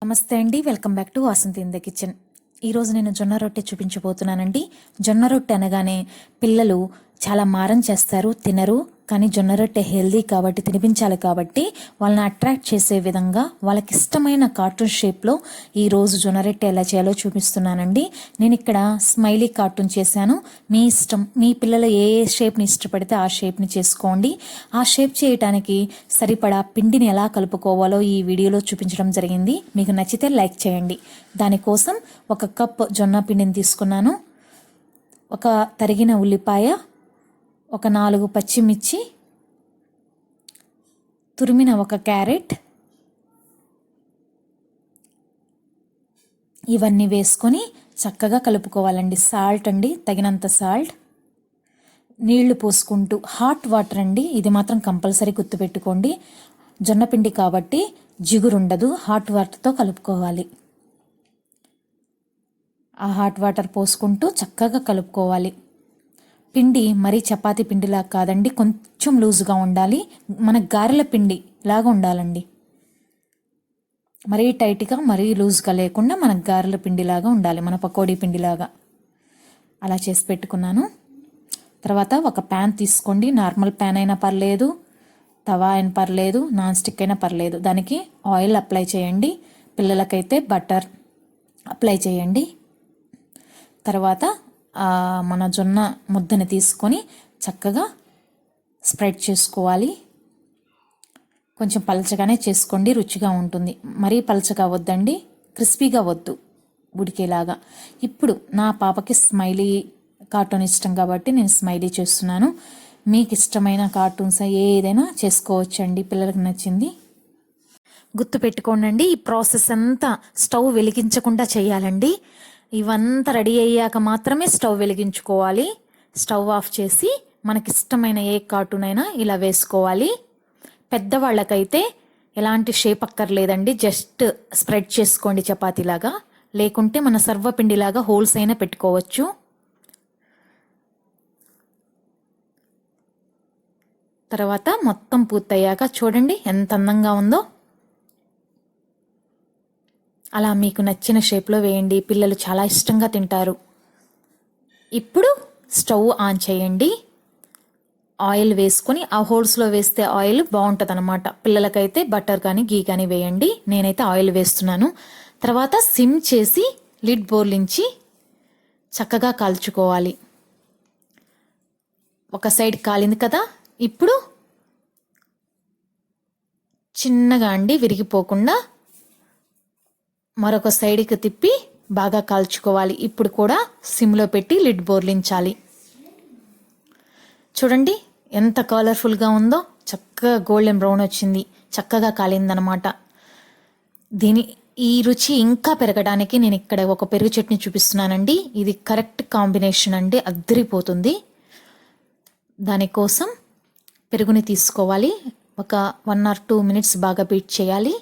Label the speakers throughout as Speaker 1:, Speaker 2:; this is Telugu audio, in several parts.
Speaker 1: నమస్తే అండి, welcome back to Vasanthi in the kitchen. ఈరోజు నేను జొన్న రొట్టె చూపించబోతున్నానండి. జొన్న రొట్టె అనగానే పిల్లలు చాలా మారం చేస్తారు, తినరు. కానీ జొన్న రొట్టె హెల్దీ కాబట్టి, తినిపించాలి కాబట్టి వాళ్ళని అట్రాక్ట్ చేసే విధంగా వాళ్ళకి ఇష్టమైన కార్టూన్ షేప్లో ఈరోజు జొన్న రొట్టె ఎలా చేయాలో చూపిస్తున్నానండి. నేను ఇక్కడ స్మైలీ కార్టూన్ చేశాను. మీ ఇష్టం, మీ పిల్లలు ఏ షేప్ని ఇష్టపడితే ఆ షేప్ని చేసుకోండి. ఆ షేప్ చేయడానికి సరిపడా పిండిని ఎలా కలుపుకోవాలో ఈ వీడియోలో చూపించడం జరిగింది. మీకు నచ్చితే లైక్ చేయండి. దానికోసం 1 కప్ జొన్న పిండిని తీసుకున్నాను, ఒక తరిగిన ఉల్లిపాయ, ఒక 4 పచ్చిమిర్చి, తురిమిన 1 క్యారెట్, ఇవన్నీ వేసుకొని చక్కగా కలుపుకోవాలండి. సాల్ట్ అండి, తగినంత సాల్ట్. నీళ్లు పోసుకుంటూ, హాట్ వాటర్ అండి, ఇది మాత్రం కంపల్సరీ గుర్తుపెట్టుకోండి. జొన్నపిండి కాబట్టి జిగురుండదు, హాట్ వాటర్తో కలుపుకోవాలి. ఆ హాట్ వాటర్ పోసుకుంటూ చక్కగా కలుపుకోవాలి. పిండి మరీ చపాతీ పిండిలా కాదండి, కొంచెం లూజుగా ఉండాలి. మన గారెల పిండి లాగా ఉండాలండి. మరీ టైట్గా మరీ లూజ్గా లేకుండా మన గారెల పిండిలాగా ఉండాలి, మన పకోడీ పిండిలాగా. అలా చేసి పెట్టుకున్నాను. తర్వాత ఒక ప్యాన్ తీసుకోండి. నార్మల్ ప్యాన్ అయినా పర్లేదు, తవా అయినా పర్లేదు, నాన్ స్టిక్ అయినా పర్లేదు. దానికి ఆయిల్ అప్లై చేయండి. పిల్లలకైతే బటర్ అప్లై చేయండి. తర్వాత మన జొన్న ముద్దని తీసుకొని చక్కగా స్ప్రెడ్ చేసుకోవాలి. కొంచెం పలచగానే చేసుకోండి, రుచిగా ఉంటుంది. మరీ పలచగా వద్దండి, క్రిస్పీగా వద్దు, ఉడికేలాగా. ఇప్పుడు నా పాపకి స్మైలీ కార్టూన్ ఇష్టం కాబట్టి నేను స్మైలీ చేస్తున్నాను. మీకు ఇష్టమైన కార్టూన్స్ ఏదైనా చేసుకోవచ్చండి, పిల్లలకు నచ్చింది. గుర్తుపెట్టుకోండి, ఈ ప్రాసెస్ అంతా స్టవ్ వెలిగించకుండా చేయాలండి. ఇవంతా రెడీ అయ్యాక మాత్రమే స్టవ్ వెలిగించుకోవాలి. స్టవ్ ఆఫ్ చేసి మనకిష్టమైన ఏ కార్టూన్ అయినా ఇలా వేసుకోవాలి. పెద్దవాళ్ళకైతే ఎలాంటి షేప్ అక్కర్లేదండి, జస్ట్ స్ప్రెడ్ చేసుకోండి చపాతీలాగా. లేకుంటే మన సర్వపిండిలాగా హోల్స్ అయినా పెట్టుకోవచ్చు. తర్వాత మొత్తం పూర్తయ్యాక చూడండి ఎంత అందంగా ఉందో. అలా మీకు నచ్చిన షేప్లో వేయండి, పిల్లలు చాలా ఇష్టంగా తింటారు. ఇప్పుడు స్టవ్ ఆన్ చేయండి. ఆయిల్ వేసుకొని ఆ హోల్స్లో వేస్తే ఆయిల్ బాగుంటుంది అనమాట. పిల్లలకైతే బటర్ కానీ గీ కానీ వేయండి. నేనైతే ఆయిల్ వేస్తున్నాను. తర్వాత సిమ్ చేసి లిడ్ బోర్లించి చక్కగా కాల్చుకోవాలి. ఒక సైడ్ కాలింది కదా, ఇప్పుడు చిన్నగా అండి, విరిగిపోకుండా మరొక సైడ్కి తిప్పి బాగా కాల్చుకోవాలి. ఇప్పుడు కూడా సిమ్లో పెట్టి లిడ్ బోర్లించాలి. చూడండి ఎంత కలర్ఫుల్గా ఉందో, చక్కగా గోల్డెన్ బ్రౌన్ వచ్చింది, చక్కగా కాలిందనమాట. ఈ రుచి ఇంకా పెరగడానికి నేను ఇక్కడ ఒక పెరుగు చట్నీ చూపిస్తున్నానండి. ఇది కరెక్ట్ కాంబినేషన్ అండి, అద్దరిపోతుంది. దానికోసం పెరుగుని తీసుకోవాలి. ఒక 1 or 2 minutes బాగా బీట్ చేయాలి.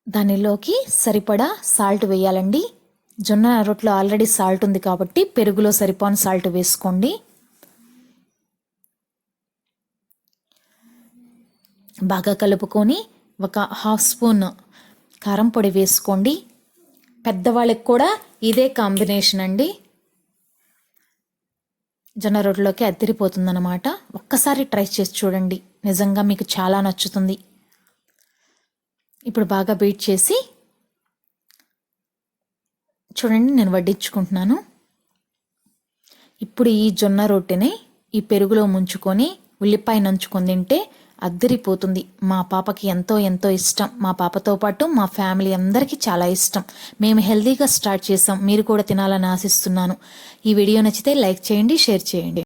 Speaker 1: దానిలోకి సరిపడా సాల్ట్ వేయాలండి. జొన్న రొట్టెలో ఆల్రెడీ సాల్ట్ ఉంది కాబట్టి పెరుగులో సరిపోని సాల్ట్ వేసుకోండి. బాగా కలుపుకొని 1/2 స్పూన్ కారం పొడి వేసుకోండి. పెద్దవాళ్ళకి కూడా ఇదే కాంబినేషన్ అండి, జొన్న రొట్టెలోకి అద్దరిపోతుందన్నమాట. ఒక్కసారి ట్రై చేసి చూడండి, నిజంగా మీకు చాలా నచ్చుతుంది. ఇప్పుడు బాగా బీట్ చేసి చూడండి, నేను వడ్డించుకుంటున్నాను. ఇప్పుడు ఈ జొన్న రొట్టెని ఈ పెరుగులో ముంచుకొని ఉల్లిపాయ నంచుకొని తింటే అద్దరిపోతుంది. మా పాపకి ఎంతో ఎంతో ఇష్టం. మా పాపతో పాటు మా ఫ్యామిలీ అందరికీ చాలా ఇష్టం. మేము హెల్తీగా స్టార్ట్ చేసాం, మీరు కూడా తినాలని ఆశిస్తున్నాను. ఈ వీడియో నచ్చితే లైక్ చేయండి, షేర్ చేయండి.